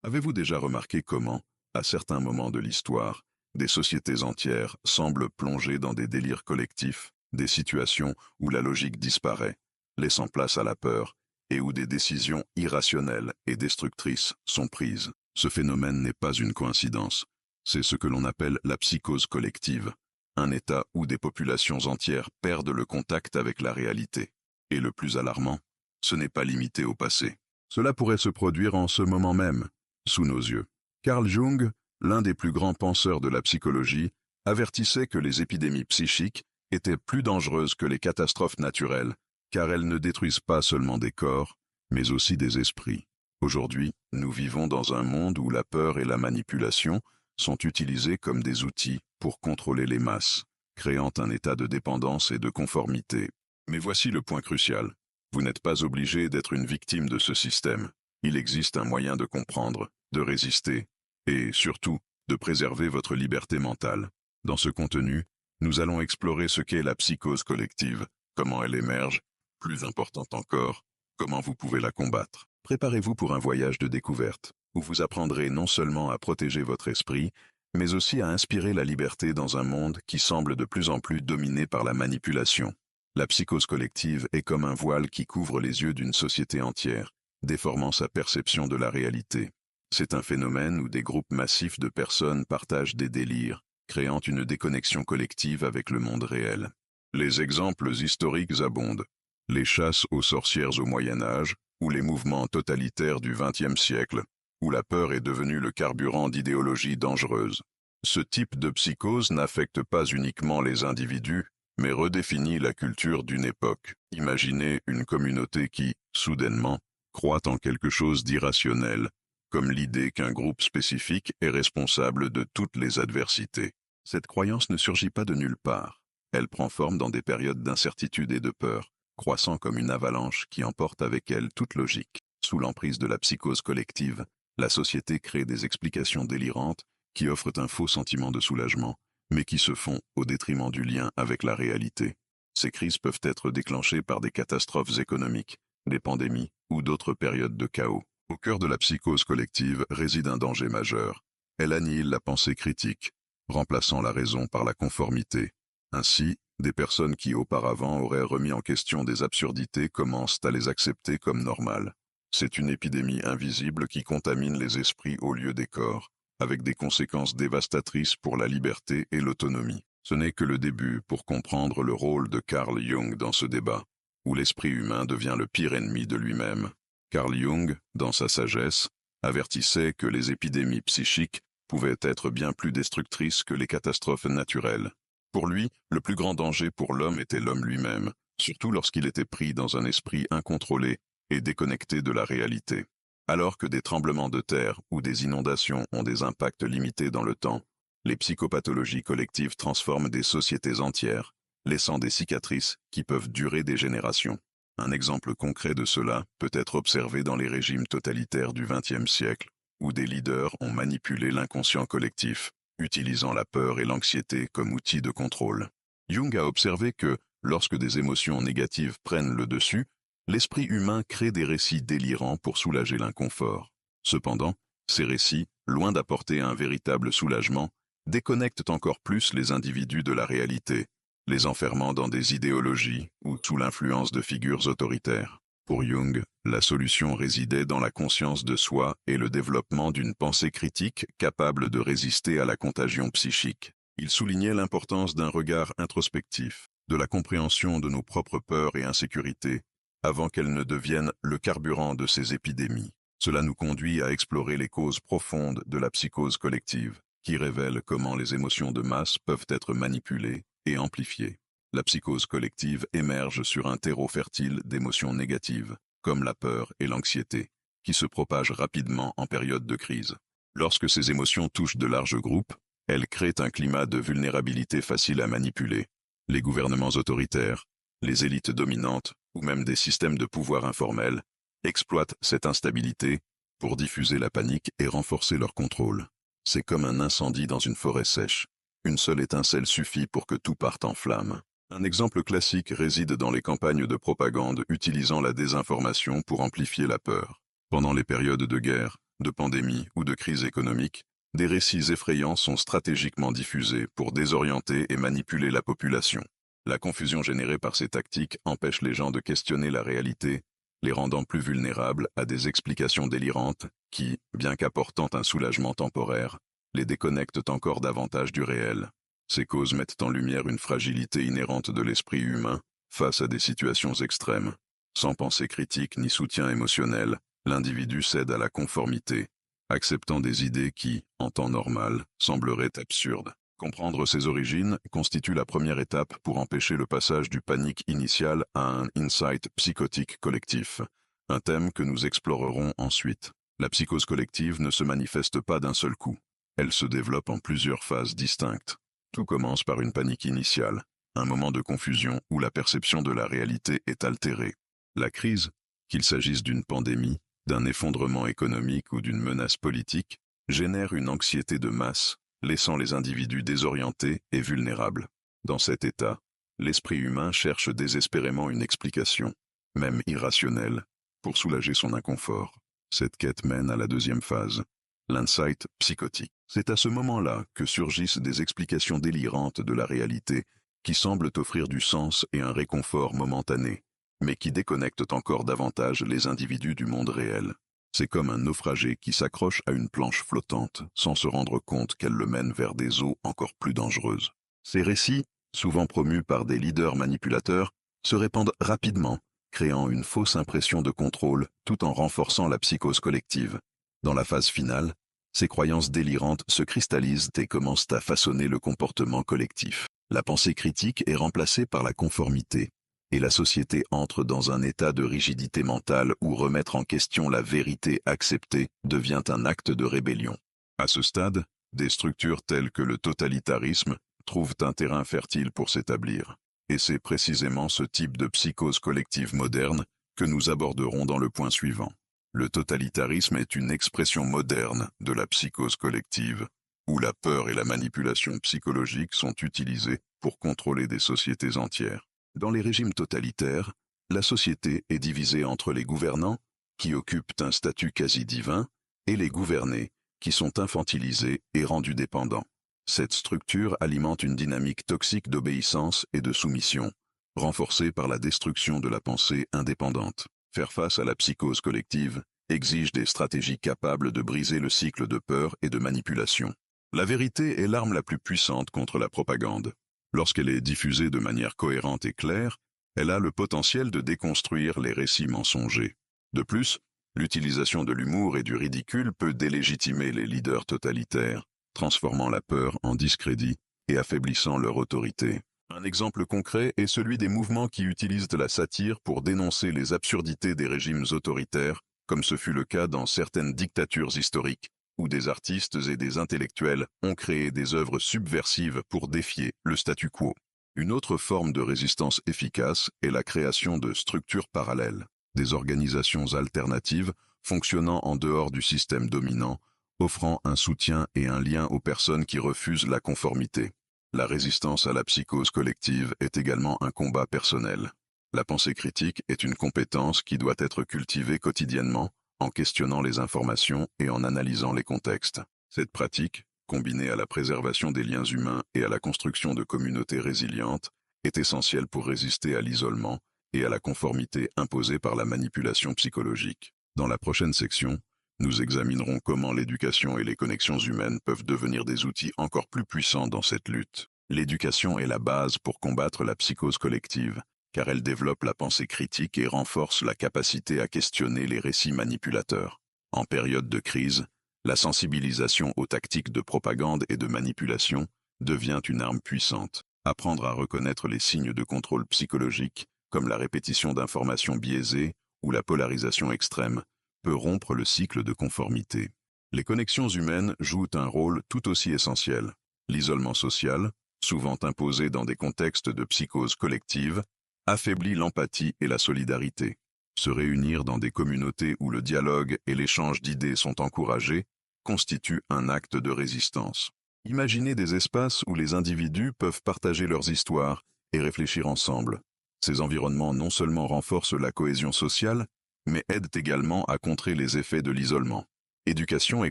Avez-vous déjà remarqué comment, à certains moments de l'histoire, des sociétés entières semblent plongées dans des délires collectifs, des situations où la logique disparaît, laissant place à la peur, et où des décisions irrationnelles et destructrices sont prises? Ce phénomène n'est pas une coïncidence, c'est ce que l'on appelle la psychose collective, un état où des populations entières perdent le contact avec la réalité. Et le plus alarmant, ce n'est pas limité au passé. Cela pourrait se produire en ce moment même, sous nos yeux. Carl Jung, l'un des plus grands penseurs de la psychologie, avertissait que les épidémies psychiques étaient plus dangereuses que les catastrophes naturelles, car elles ne détruisent pas seulement des corps, mais aussi des esprits. Aujourd'hui, nous vivons dans un monde où la peur et la manipulation sont utilisés comme des outils pour contrôler les masses, créant un état de dépendance et de conformité. Mais voici le point crucial. Vous n'êtes pas obligé d'être une victime de ce système. Il existe un moyen de comprendre, de résister, et, surtout, de préserver votre liberté mentale. Dans ce contenu, nous allons explorer ce qu'est la psychose collective, comment elle émerge, plus important encore, comment vous pouvez la combattre. Préparez-vous pour un voyage de découverte, où vous apprendrez non seulement à protéger votre esprit, mais aussi à inspirer la liberté dans un monde qui semble de plus en plus dominé par la manipulation. La psychose collective est comme un voile qui couvre les yeux d'une société entière, déformant sa perception de la réalité. C'est un phénomène où des groupes massifs de personnes partagent des délires, créant une déconnexion collective avec le monde réel. Les exemples historiques abondent. Les chasses aux sorcières au Moyen Âge, ou les mouvements totalitaires du XXe siècle, où la peur est devenue le carburant d'idéologies dangereuses. Ce type de psychose n'affecte pas uniquement les individus, mais redéfinit la culture d'une époque. Imaginez une communauté qui, soudainement, croit en quelque chose d'irrationnel, comme l'idée qu'un groupe spécifique est responsable de toutes les adversités. Cette croyance ne surgit pas de nulle part. Elle prend forme dans des périodes d'incertitude et de peur, croissant comme une avalanche qui emporte avec elle toute logique. Sous l'emprise de la psychose collective, la société crée des explications délirantes qui offrent un faux sentiment de soulagement, mais qui se font au détriment du lien avec la réalité. Ces crises peuvent être déclenchées par des catastrophes économiques, des pandémies ou d'autres périodes de chaos. Au cœur de la psychose collective réside un danger majeur. Elle annihile la pensée critique, remplaçant la raison par la conformité. Ainsi, des personnes qui auparavant auraient remis en question des absurdités commencent à les accepter comme normales. C'est une épidémie invisible qui contamine les esprits au lieu des corps, avec des conséquences dévastatrices pour la liberté et l'autonomie. Ce n'est que le début pour comprendre le rôle de Carl Jung dans ce débat, où l'esprit humain devient le pire ennemi de lui-même. Carl Jung, dans sa sagesse, avertissait que les épidémies psychiques pouvaient être bien plus destructrices que les catastrophes naturelles. Pour lui, le plus grand danger pour l'homme était l'homme lui-même, surtout lorsqu'il était pris dans un esprit incontrôlé et déconnecté de la réalité. Alors que des tremblements de terre ou des inondations ont des impacts limités dans le temps, les psychopathologies collectives transforment des sociétés entières, laissant des cicatrices qui peuvent durer des générations. Un exemple concret de cela peut être observé dans les régimes totalitaires du XXe siècle, où des leaders ont manipulé l'inconscient collectif, utilisant la peur et l'anxiété comme outils de contrôle. Jung a observé que, lorsque des émotions négatives prennent le dessus, l'esprit humain crée des récits délirants pour soulager l'inconfort. Cependant, ces récits, loin d'apporter un véritable soulagement, déconnectent encore plus les individus de la réalité, les enfermant dans des idéologies ou sous l'influence de figures autoritaires. Pour Jung, la solution résidait dans la conscience de soi et le développement d'une pensée critique capable de résister à la contagion psychique. Il soulignait l'importance d'un regard introspectif, de la compréhension de nos propres peurs et insécurités, avant qu'elles ne deviennent le carburant de ces épidémies. Cela nous conduit à explorer les causes profondes de la psychose collective, qui révèlent comment les émotions de masse peuvent être manipulées et amplifiées. La psychose collective émerge sur un terreau fertile d'émotions négatives, comme la peur et l'anxiété, qui se propagent rapidement en période de crise. Lorsque ces émotions touchent de larges groupes, elles créent un climat de vulnérabilité facile à manipuler. Les gouvernements autoritaires, les élites dominantes ou même des systèmes de pouvoir informels exploitent cette instabilité pour diffuser la panique et renforcer leur contrôle. C'est comme un incendie dans une forêt sèche. Une seule étincelle suffit pour que tout parte en flammes. Un exemple classique réside dans les campagnes de propagande utilisant la désinformation pour amplifier la peur. Pendant les périodes de guerre, de pandémie ou de crise économique, des récits effrayants sont stratégiquement diffusés pour désorienter et manipuler la population. La confusion générée par ces tactiques empêche les gens de questionner la réalité, les rendant plus vulnérables à des explications délirantes qui, bien qu'apportant un soulagement temporaire, les déconnectent encore davantage du réel. Ces causes mettent en lumière une fragilité inhérente de l'esprit humain face à des situations extrêmes. Sans pensée critique ni soutien émotionnel, l'individu cède à la conformité, acceptant des idées qui, en temps normal, sembleraient absurdes. Comprendre ses origines constitue la première étape pour empêcher le passage du panique initial à un insight psychotique collectif, un thème que nous explorerons ensuite. La psychose collective ne se manifeste pas d'un seul coup. Elle se développe en plusieurs phases distinctes. Tout commence par une panique initiale, un moment de confusion où la perception de la réalité est altérée. La crise, qu'il s'agisse d'une pandémie, d'un effondrement économique ou d'une menace politique, génère une anxiété de masse, laissant les individus désorientés et vulnérables. Dans cet état, l'esprit humain cherche désespérément une explication, même irrationnelle, pour soulager son inconfort. Cette quête mène à la deuxième phase, l'insight psychotique. C'est à ce moment-là que surgissent des explications délirantes de la réalité qui semblent offrir du sens et un réconfort momentané, mais qui déconnectent encore davantage les individus du monde réel. C'est comme un naufragé qui s'accroche à une planche flottante sans se rendre compte qu'elle le mène vers des eaux encore plus dangereuses. Ces récits, souvent promus par des leaders manipulateurs, se répandent rapidement, créant une fausse impression de contrôle tout en renforçant la psychose collective. Dans la phase finale, ces croyances délirantes se cristallisent et commencent à façonner le comportement collectif. La pensée critique est remplacée par la conformité, et la société entre dans un état de rigidité mentale où remettre en question la vérité acceptée devient un acte de rébellion. À ce stade, des structures telles que le totalitarisme trouvent un terrain fertile pour s'établir. Et c'est précisément ce type de psychose collective moderne que nous aborderons dans le point suivant. Le totalitarisme est une expression moderne de la psychose collective, où la peur et la manipulation psychologique sont utilisées pour contrôler des sociétés entières. Dans les régimes totalitaires, la société est divisée entre les gouvernants, qui occupent un statut quasi divin, et les gouvernés, qui sont infantilisés et rendus dépendants. Cette structure alimente une dynamique toxique d'obéissance et de soumission, renforcée par la destruction de la pensée indépendante. Faire face à la psychose collective exige des stratégies capables de briser le cycle de peur et de manipulation. La vérité est l'arme la plus puissante contre la propagande. Lorsqu'elle est diffusée de manière cohérente et claire, elle a le potentiel de déconstruire les récits mensongers. De plus, l'utilisation de l'humour et du ridicule peut délégitimer les leaders totalitaires, transformant la peur en discrédit et affaiblissant leur autorité. Un exemple concret est celui des mouvements qui utilisent la satire pour dénoncer les absurdités des régimes autoritaires, comme ce fut le cas dans certaines dictatures historiques, où des artistes et des intellectuels ont créé des œuvres subversives pour défier le statu quo. Une autre forme de résistance efficace est la création de structures parallèles, des organisations alternatives fonctionnant en dehors du système dominant, offrant un soutien et un lien aux personnes qui refusent la conformité. La résistance à la psychose collective est également un combat personnel. La pensée critique est une compétence qui doit être cultivée quotidiennement, en questionnant les informations et en analysant les contextes. Cette pratique, combinée à la préservation des liens humains et à la construction de communautés résilientes, est essentielle pour résister à l'isolement et à la conformité imposée par la manipulation psychologique. Dans la prochaine section, nous examinerons comment l'éducation et les connexions humaines peuvent devenir des outils encore plus puissants dans cette lutte. L'éducation est la base pour combattre la psychose collective, car elle développe la pensée critique et renforce la capacité à questionner les récits manipulateurs. En période de crise, la sensibilisation aux tactiques de propagande et de manipulation devient une arme puissante. Apprendre à reconnaître les signes de contrôle psychologique, comme la répétition d'informations biaisées ou la polarisation extrême, peut rompre le cycle de conformité. Les connexions humaines jouent un rôle tout aussi essentiel. L'isolement social, souvent imposé dans des contextes de psychose collective, affaiblit l'empathie et la solidarité. Se réunir dans des communautés où le dialogue et l'échange d'idées sont encouragés constitue un acte de résistance. Imaginez des espaces où les individus peuvent partager leurs histoires et réfléchir ensemble. Ces environnements non seulement renforcent la cohésion sociale, mais aident également à contrer les effets de l'isolement. Éducation et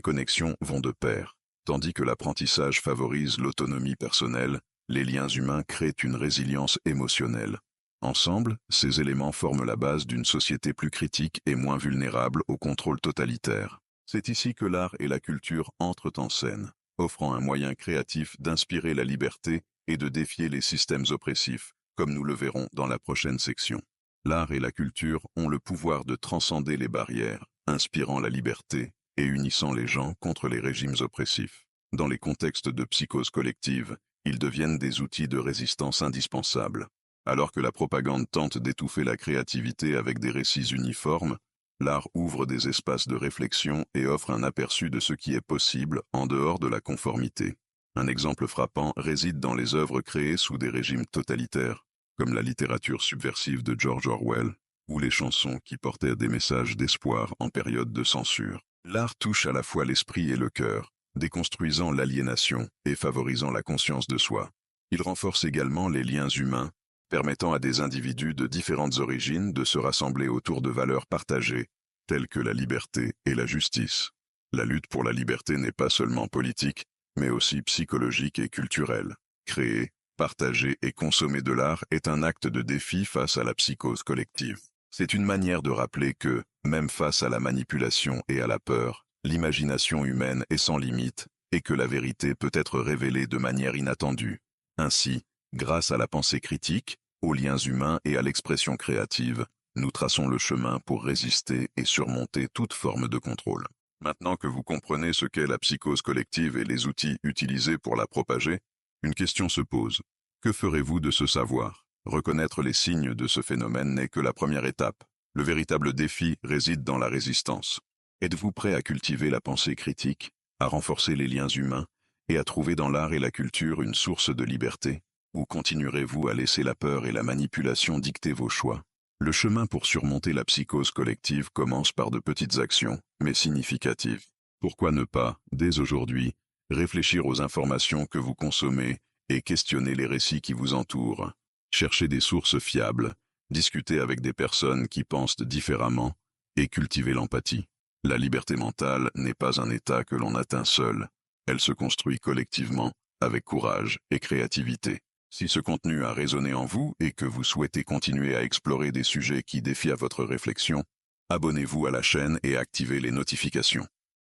connexion vont de pair. Tandis que l'apprentissage favorise l'autonomie personnelle, les liens humains créent une résilience émotionnelle. Ensemble, ces éléments forment la base d'une société plus critique et moins vulnérable au contrôle totalitaire. C'est ici que l'art et la culture entrent en scène, offrant un moyen créatif d'inspirer la liberté et de défier les systèmes oppressifs, comme nous le verrons dans la prochaine section. L'art et la culture ont le pouvoir de transcender les barrières, inspirant la liberté et unissant les gens contre les régimes oppressifs. Dans les contextes de psychose collective, ils deviennent des outils de résistance indispensables. Alors que la propagande tente d'étouffer la créativité avec des récits uniformes, l'art ouvre des espaces de réflexion et offre un aperçu de ce qui est possible en dehors de la conformité. Un exemple frappant réside dans les œuvres créées sous des régimes totalitaires, comme la littérature subversive de George Orwell, ou les chansons qui portaient des messages d'espoir en période de censure. L'art touche à la fois l'esprit et le cœur, déconstruisant l'aliénation et favorisant la conscience de soi. Il renforce également les liens humains, permettant à des individus de différentes origines de se rassembler autour de valeurs partagées, telles que la liberté et la justice. La lutte pour la liberté n'est pas seulement politique, mais aussi psychologique et culturelle. Créer, partager et consommer de l'art est un acte de défi face à la psychose collective. C'est une manière de rappeler que, même face à la manipulation et à la peur, l'imagination humaine est sans limite et que la vérité peut être révélée de manière inattendue. Ainsi, grâce à la pensée critique, aux liens humains et à l'expression créative, nous traçons le chemin pour résister et surmonter toute forme de contrôle. Maintenant que vous comprenez ce qu'est la psychose collective et les outils utilisés pour la propager, une question se pose. Que ferez-vous de ce savoir? Reconnaître les signes de ce phénomène n'est que la première étape. Le véritable défi réside dans la résistance. Êtes-vous prêt à cultiver la pensée critique, à renforcer les liens humains et à trouver dans l'art et la culture une source de liberté? Ou continuerez-vous à laisser la peur et la manipulation dicter vos choix? Le chemin pour surmonter la psychose collective commence par de petites actions, mais significatives. Pourquoi ne pas, dès aujourd'hui, réfléchir aux informations que vous consommez et questionner les récits qui vous entourent? Cherchez des sources fiables, discutez avec des personnes qui pensent différemment et cultivez l'empathie. La liberté mentale n'est pas un état que l'on atteint seul. Elle se construit collectivement, avec courage et créativité. Si ce contenu a résonné en vous et que vous souhaitez continuer à explorer des sujets qui défient à votre réflexion, abonnez-vous à la chaîne et activez les notifications.